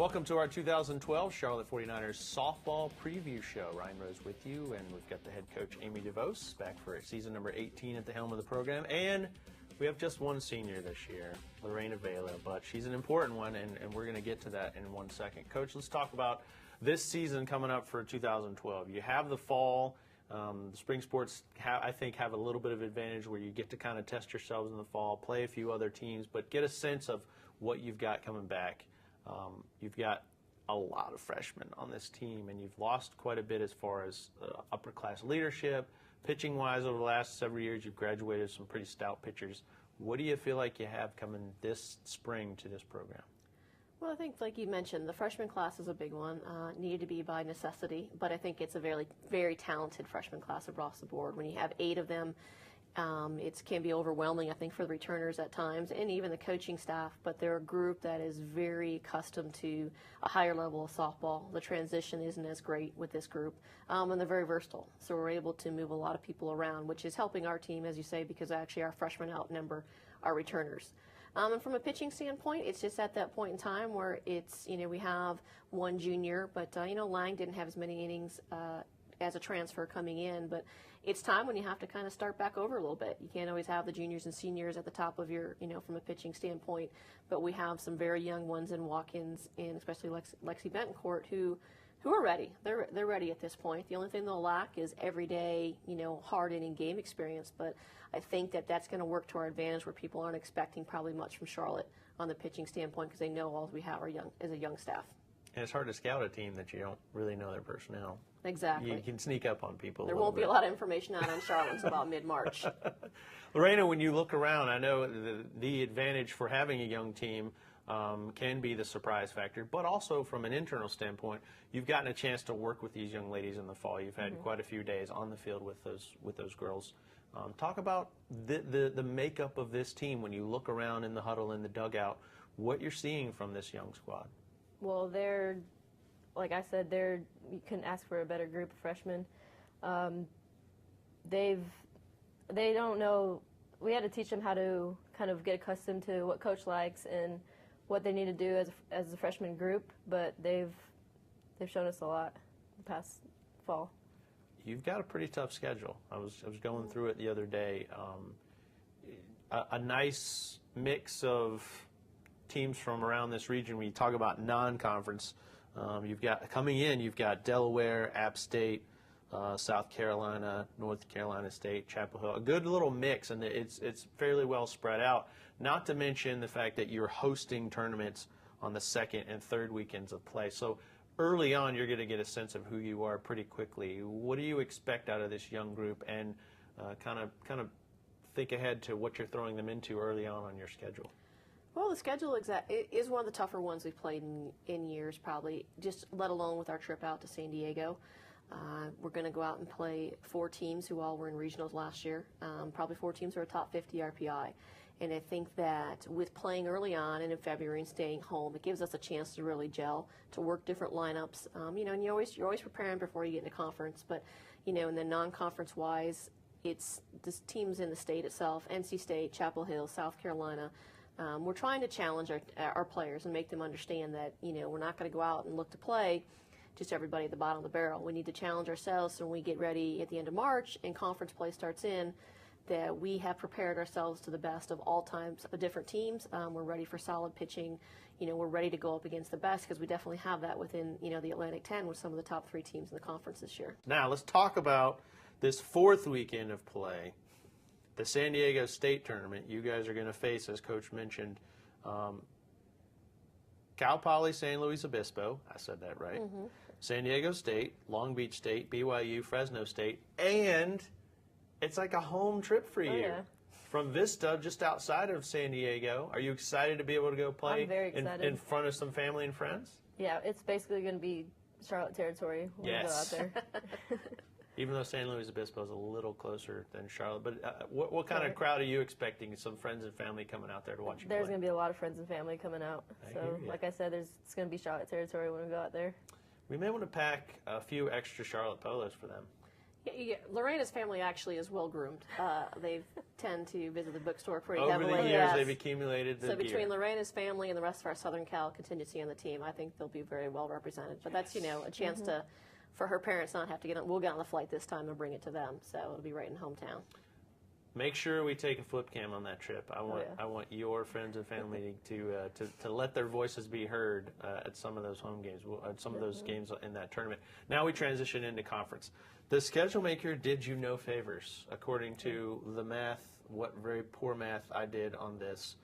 Welcome to our 2012 Charlotte 49ers softball preview show. Ryan Rose with you, and we've got the head coach, Aimee DeVos, back for season number 18 at the helm of the program. And we have just one senior this year, Lorena Vela, but she's an important one, and we're going to get to that in 1 second. Coach, let's talk about this season coming up for 2012. You have the fall. The spring sports, I think, have a little bit of advantage where you get to kind of test yourselves in the fall, play a few other teams, but get a sense of what you've got coming back. You've got a lot of freshmen on this team, and you've lost quite a bit as far as upper-class leadership. Pitching-wise, over the last several years, you've graduated some pretty stout pitchers. What do you feel like you have coming this spring to this program? Well, I think, like you mentioned, the freshman class is a big one. Needed to be by necessity, but I think it's a very, very talented freshman class across the board. When you have 8 of them, it can be overwhelming, I think, for the returners at times, and even the coaching staff. But they're a group that is very accustomed to a higher level of softball. The transition isn't as great with this group, and they're very versatile. So we're able to move a lot of people around, which is helping our team, as you say, because actually our freshmen outnumber our returners. And from a pitching standpoint, it's just at that point in time where it's, we have one junior, but, Lang didn't have as many innings as a transfer coming in. But it's time when you have to kind of start back over a little bit. You can't always have the juniors and seniors at the top of your, from a pitching standpoint. But we have some very young ones in Watkins and especially Lexi Betancourt who are ready. They're ready at this point. The only thing they'll lack is everyday, hard inning game experience. But I think that's going to work to our advantage where people aren't expecting probably much from Charlotte on the pitching standpoint because they know all we have is a young staff. And it's hard to scout a team that you don't really know their personnel. Exactly. You can sneak up on people. There won't be a lot of information out on Charlotte until about mid-March. Lorena, when you look around, I know the advantage for having a young team can be the surprise factor, but also from an internal standpoint, you've gotten a chance to work with these young ladies in the fall. You've had quite a few days on the field with those girls. Talk about the makeup of this team when you look around in the huddle, in the dugout, what you're seeing from this young squad. Well, like I said, you couldn't ask for a better group of freshmen. They don't know. We had to teach them how to kind of get accustomed to what coach likes and what they need to do as a freshman group, but they've shown us a lot the past fall. You've got a pretty tough schedule. I was going through it the other day. A nice mix of teams from around this region. When you talk about non-conference, you've got Delaware, App State, South Carolina, North Carolina State, Chapel Hill. A good little mix, and it's fairly well spread out. Not to mention the fact that you're hosting tournaments on the second and third weekends of play. So early on, you're going to get a sense of who you are pretty quickly. What do you expect out of this young group, and kind of think ahead to what you're throwing them into early on your schedule? Well, the schedule is one of the tougher ones we've played in years, probably, just let alone with our trip out to San Diego. We're going to go out and play 4 teams who all were in regionals last year, probably 4 teams who are top 50 RPI. And I think that with playing early on and in February and staying home, it gives us a chance to really gel, to work different lineups. And you're always preparing before you get into conference. But, and then non-conference wise, it's the teams in the state itself, NC State, Chapel Hill, South Carolina. We're trying to challenge our players and make them understand that, we're not going to go out and look to play just everybody at the bottom of the barrel. We need to challenge ourselves so when we get ready at the end of March and conference play starts in, that we have prepared ourselves to the best of all times of different teams. We're ready for solid pitching. We're ready to go up against the best because we definitely have that within, the Atlantic 10 with some of the top 3 teams in the conference this year. Now let's talk about this 4th weekend of play, the San Diego State Tournament. You guys are going to face, as Coach mentioned, Cal Poly San Luis Obispo. I said that right. San Diego State, Long Beach State, BYU, Fresno State, and it's like a home trip for you. Yeah. From Vista, just outside of San Diego. Are you excited to be able to go play I'm very excited. in front of some family and friends? Yeah, it's basically going to be Charlotte territory when we go out there. Even though San Luis Obispo is a little closer than Charlotte. But what kind of crowd are you expecting? Some friends and family coming out there to watch you play? There's going to be a lot of friends and family coming out. So, like I said, it's going to be Charlotte territory when we go out there. We may want to pack a few extra Charlotte polos for them. Lorena's family actually is well groomed. They tend to visit the bookstore pretty Over heavily. the years, Yes. they've accumulated the So between gear. Lorena's family and the rest of our Southern Cal contingency on the team, I think they'll be very well represented. But that's, a chance for her parents not have to get on. We'll get on the flight this time and bring it to them. So it'll be right in hometown. Make sure we take a flip cam on that trip. I want your friends and family to let their voices be heard at some of those home games, at some of those games in that tournament. Now we transition into conference. The schedule maker did you no favors, according to the math. What very poor math I did on this.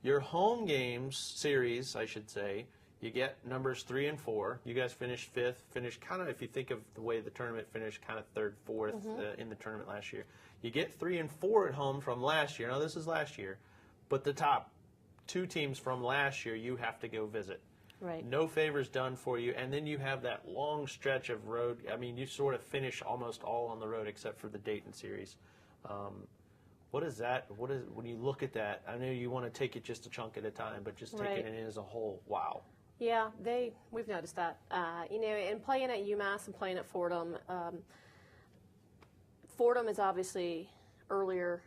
Your home games series, I should say, you get numbers 3 and 4. You guys finished 5th. Finished kind of, if you think of the way the tournament finished, kind of 3rd, 4th in the tournament last year. You get 3 and 4 at home from last year. Now this is last year, but the top 2 teams from last year you have to go visit. Right. No favors done for you, and then you have that long stretch of road. I mean, you sort of finish almost all on the road except for the Dayton series. What is that? When you look at that? I know you want to take it just a chunk at a time, but just taking it in as a whole. Wow. Yeah, we've noticed that. And playing at UMass and playing at Fordham. Fordham is obviously earlier.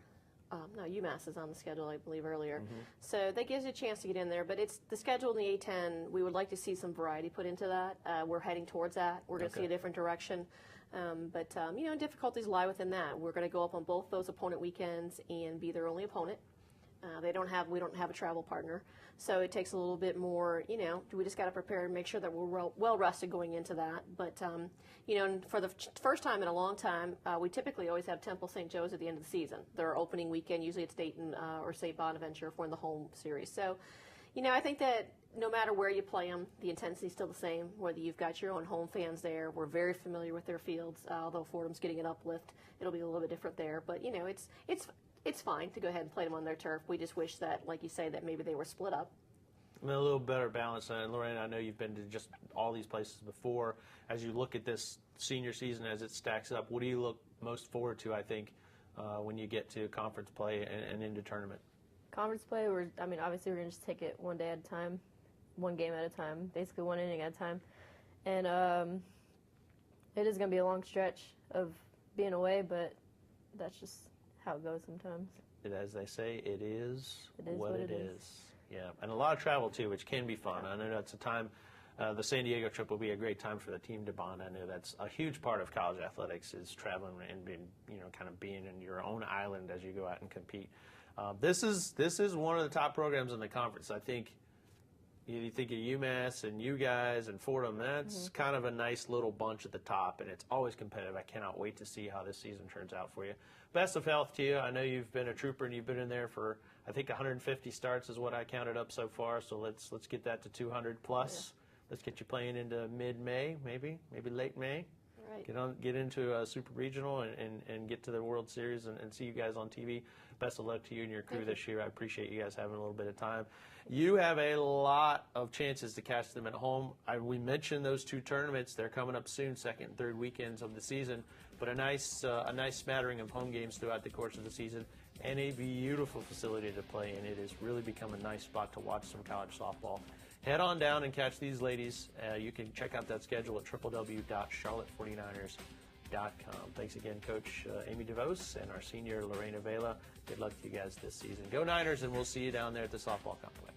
No, UMass is on the schedule, I believe, earlier. So that gives you a chance to get in there. But it's the schedule in the A-10. We would like to see some variety put into that. We're heading towards that. We're going to see a different direction. But difficulties lie within that. We're going to go up on both those opponent weekends and be their only opponent. We don't have a travel partner. So it takes a little bit more, we just got to prepare and make sure that we're well rested going into that. But, and for the first time in a long time, we typically always have Temple St. Joe's at the end of the season. Their opening weekend, usually it's Dayton or St. Bonaventure for the home series. So, I think that no matter where you play them, the intensity is still the same, whether you've got your own home fans there. We're very familiar with their fields, although Fordham's getting an uplift. It'll be a little bit different there. But, it's fine to go ahead and play them on their turf. We just wish that, like you say, that maybe they were split up. I mean, a little better balance. And Lorena, I know you've been to just all these places before. As you look at this senior season as it stacks up, what do you look most forward to, I think, when you get to conference play and into tournament? Conference play, obviously we're going to just take it one day at a time, one game at a time, basically one inning at a time. And it is going to be a long stretch of being away, but that's just how it goes sometimes. As they say, it is what it is. Yeah, and a lot of travel too, which can be fun. I know that's a time. The San Diego trip will be a great time for the team to bond. I know that's a huge part of college athletics is traveling and being, kind of being in your own island as you go out and compete. This is one of the top programs in the conference. I think you think of UMass and you guys and Fordham. That's kind of a nice little bunch at the top, and it's always competitive. I cannot wait to see how this season turns out for you. Best of health to you. I know you've been a trooper and you've been in there for, I think 150 starts is what I counted up so far. So let's get that to 200 plus. Yeah. Let's get you playing into mid-May, maybe late May. Right. Get into a super regional and get to the World Series and see you guys on TV. Best of luck to you and your crew this year. I appreciate you guys having a little bit of time. You have a lot of chances to catch them at home. We mentioned those 2 tournaments. They're coming up soon, second and third weekends of the season. But a nice smattering of home games throughout the course of the season, and a beautiful facility to play in. It has really become a nice spot to watch some college softball. Head on down and catch these ladies. You can check out that schedule at www.charlotte49ers.com. Thanks again, Coach Aimee DeVos and our senior Lorena Vela. Good luck to you guys this season. Go Niners, and we'll see you down there at the softball complex.